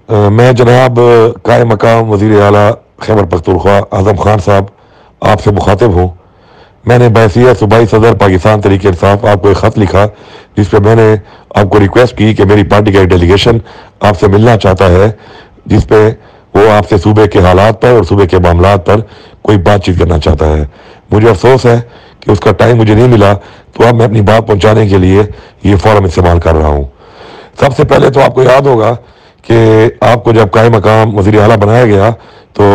मैं जनाब कायम मकाम वज़ीर आला खैबर पख्तूनख्वा आज़म खान साहब आपसे मुखातिब हूँ। मैंने बहसीयत सूबाई सदर पाकिस्तान तहरीक इंसाफ आपको एक ख़त लिखा जिस पे मैंने आपको रिक्वेस्ट की कि मेरी पार्टी का एक डेलीगेशन आपसे मिलना चाहता है, जिस पे वो आपसे सूबे के हालात पर और सूबे के मामलात पर कोई बातचीत करना चाहता है। मुझे अफसोस है कि उसका टाइम मुझे नहीं मिला, तो अब मैं अपनी बात पहुंचाने के लिए ये फ़ोरम इस्तेमाल कर रहा हूँ। सबसे पहले तो आपको याद होगा कि आपको जब कायम मकाम वज़ीर आला बनाया गया तो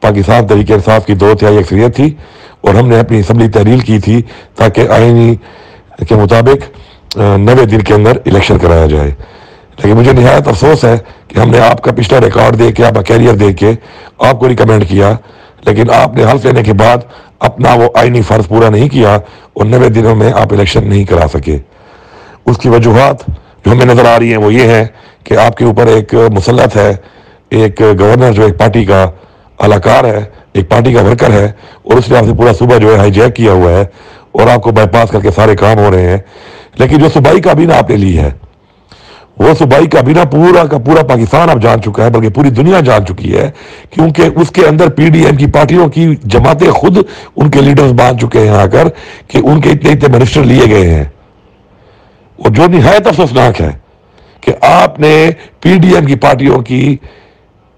पाकिस्तान तहरीक इंसाफ की 2/3 अक्सरियत थी और हमने अपनी असम्बली तहरील की थी ताकि आईनी के मुताबिक 90 दिन के अंदर इलेक्शन कराया जाए। लेकिन मुझे निहायत अफसोस है कि हमने आपका पिछला रिकॉर्ड देख के, आपका कैरियर देख के आपको रिकमेंड किया, लेकिन आपने हल्फ लेने के बाद अपना वो आईनी फ़र्ज पूरा नहीं किया और 90 दिनों में आप इलेक्शन नहीं करा सके। उसकी वजूहत जो हमें नज़र आ रही हैं वो ये है कि आपके ऊपर एक मुसल्लत है, एक गवर्नर जो एक पार्टी का अलाकार है, एक पार्टी का वर्कर है, और उसने आपसे पूरा सूबा जो है हाईजैक किया हुआ है और आपको बाईपास करके सारे काम हो रहे हैं। लेकिन जो सूबाई काबीना आपने ली है, वो सूबाई काबीना पूरा का पूरा पाकिस्तान अब जान चुका है, बल्कि पूरी दुनिया जान चुकी है, क्योंकि उसके अंदर पीडीएम की पार्टियों की जमातें खुद उनके लीडर्स बांध चुके हैं आकर कि उनके इतने इतने मिनिस्टर लिए गए हैं। और जो निहायत अफसोसनाक है कि आपने पीडीएम की पार्टियों की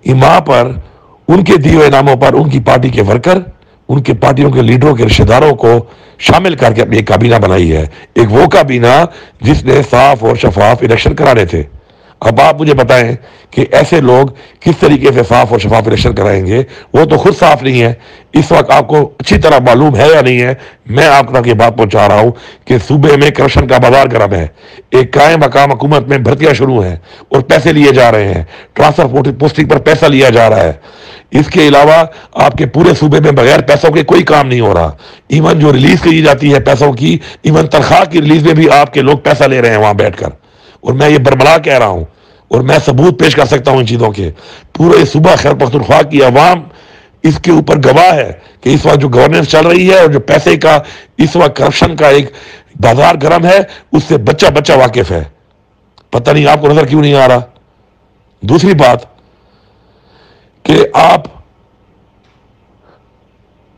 इमाम पर, उनके दिए हुए नामों पर उनकी पार्टी के वर्कर, उनके पार्टियों के लीडरों के रिश्तेदारों को शामिल करके अपनी एक काबीना बनाई है। एक वो काबीना जिसने साफ और शफाफ इलेक्शन कराने थे। अब आप मुझे बताएं कि ऐसे लोग किस तरीके से साफ और शफाफ इलेक्शन कराएंगे? वो तो खुद साफ नहीं है। इस वक्त आपको अच्छी तरह मालूम है या नहीं है, मैं आप तक ये बात पहुंचा रहा हूं कि सूबे में करप्शन का बाजार गर्म है। एक कायम मकाम हुकूमत में भर्तियां शुरू हैं और पैसे लिए जा रहे हैं, ट्रांसफर पोस्टिंग पर पैसा लिया जा रहा है। इसके अलावा आपके पूरे सूबे में बगैर पैसों के कोई काम नहीं हो रहा। इवन जो रिलीज की जाती है पैसों की, इवन तनख्वाह की रिलीज में भी आपके लोग पैसा ले रहे हैं वहां बैठकर। और मैं ये बरमला कह रहा हूं और मैं सबूत पेश कर सकता हूं इन चीजों के। पूरे सूबा खैबर पख्तूनख्वा की आवाम इसके ऊपर गवाह है कि इस वक्त जो गवर्नेंस चल रही है और जो पैसे का इस वक्त करप्शन का एक बाजार गर्म है, उससे बच्चा बच्चा वाकिफ है। पता नहीं आपको नजर क्यों नहीं आ रहा। दूसरी बात कि आप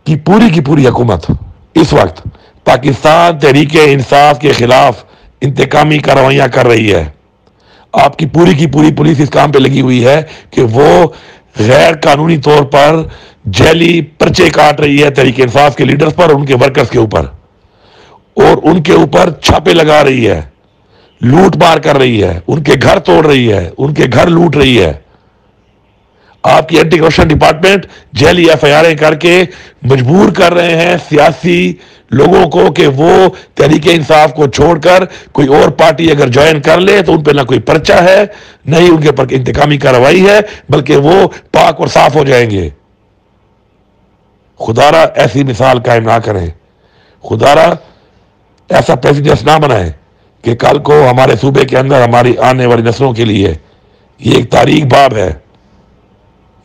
की पूरी हुकूमत इस वक्त पाकिस्तान तहरीक इंसाफ के खिलाफ इंतकामी कार्रवाइयां कर रही है। आपकी पूरी पुलिस इस काम पे लगी हुई है कि वो गैर कानूनी तौर पर जैली पर्चे काट रही है तहरीक इंसाफ के लीडर्स पर, उनके वर्कर्स के ऊपर, और उनके ऊपर छापे लगा रही है, लूट मार कर रही है, उनके घर तोड़ रही है, उनके घर लूट रही है। आपकी एंटी करप्शन डिपार्टमेंट जैली एफआईआर करके मजबूर कर रहे हैं सियासी लोगों को कि वो तहरीक इंसाफ को छोड़कर कोई और पार्टी अगर ज्वाइन कर ले तो उन पर ना कोई पर्चा है, न ही उनके ऊपर इंतकामी कार्रवाई है, बल्कि वो पाक और साफ हो जाएंगे। खुदारा ऐसी मिसाल कायम ना करें, खुदारा ऐसा प्रेसिडेंस ना बनाए कि कल को हमारे सूबे के अंदर हमारी आने वाली नस्लों के लिए ये एक तारीख बाब है,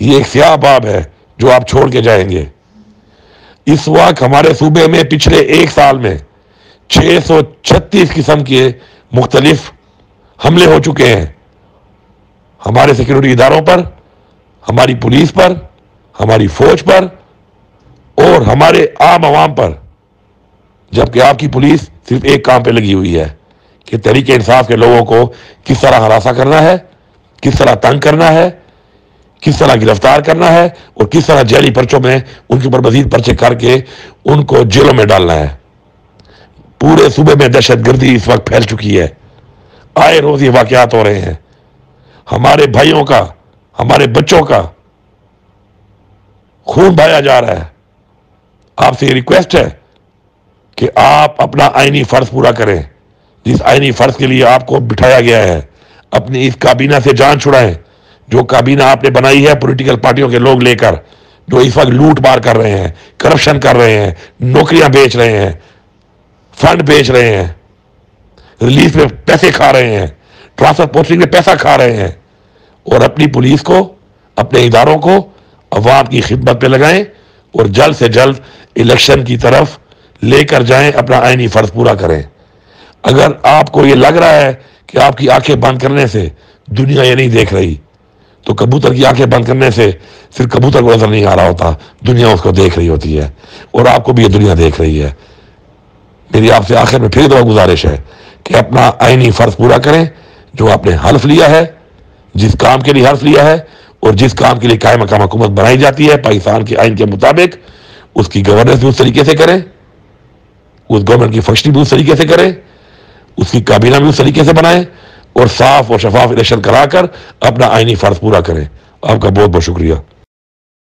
ये एक स्याह बाब है जो आप छोड़ के जाएंगे। इस वक्त हमारे सूबे में पिछले एक साल में 636 किस्म के मुख्तलिफ हमले हो चुके हैं, हमारे सिक्योरिटी इदारों पर, हमारी पुलिस पर, हमारी फौज पर और हमारे आम आवाम पर। जबकि आपकी पुलिस सिर्फ एक काम पे लगी हुई है कि तहरीक इंसाफ के लोगों को किस तरह हरासा करना है, किस तरह तंग करना है, किस तरह गिरफ्तार करना है और किस तरह जैली पर्चों में उनके ऊपर मजीद पर्चे करके उनको जेलों में डालना है। पूरे सूबे में दहशतगर्दी इस वक्त फैल चुकी है। आए रोज ये वाकयात हो रहे हैं। हमारे भाइयों का, हमारे बच्चों का खून बहाया जा रहा है। आपसे ये रिक्वेस्ट है कि आप अपना आईनी फर्ज पूरा करें, जिस आईनी फर्ज के लिए आपको बिठाया गया है। अपनी इस काबीना से जान छुड़ाएं, जो काबीना आपने बनाई है पॉलिटिकल पार्टियों के लोग लेकर, जो इस वक्त लूट मार कर रहे हैं, करप्शन कर रहे हैं, नौकरियां बेच रहे हैं, फंड बेच रहे हैं, रिलीफ में पैसे खा रहे हैं, ट्रांसफर पोस्टिंग में पैसा खा रहे हैं, और अपनी पुलिस को, अपने इदारों को अवाम की खिदमत पे लगाएं और जल्द से जल्द इलेक्शन की तरफ लेकर जाएं, अपना आईनी फर्ज पूरा करें। अगर आपको ये लग रहा है कि आपकी आंखें बंद करने से दुनिया ये नहीं देख रही, तो कबूतर की आंखें बंद करने से सिर्फ कबूतर को नजर नहीं आ रहा होता, दुनिया उसको देख रही होती है, और आपको भी ये दुनिया देख रही है। मेरी आपसे आखिर में फिर दो गुजारिश है कि अपना आईनी फर्ज पूरा करें, जो आपने हल्फ लिया है, जिस काम के लिए हल्फ लिया है और जिस काम के लिए कायम मकाम हुकूमत बनाई जाती है पाकिस्तान के आइन के मुताबिक, उसकी गवर्नेंस भी उस तरीके से करें, उस गवर्नमेंट की फंक्शनिंग भी उस तरीके से करें, उसकी काबीना भी उस तरीके से बनाएं, और साफ और शफाफ इलेक्शन कराकर अपना आईनी फर्ज पूरा करें। आपका बहुत बहुत शुक्रिया।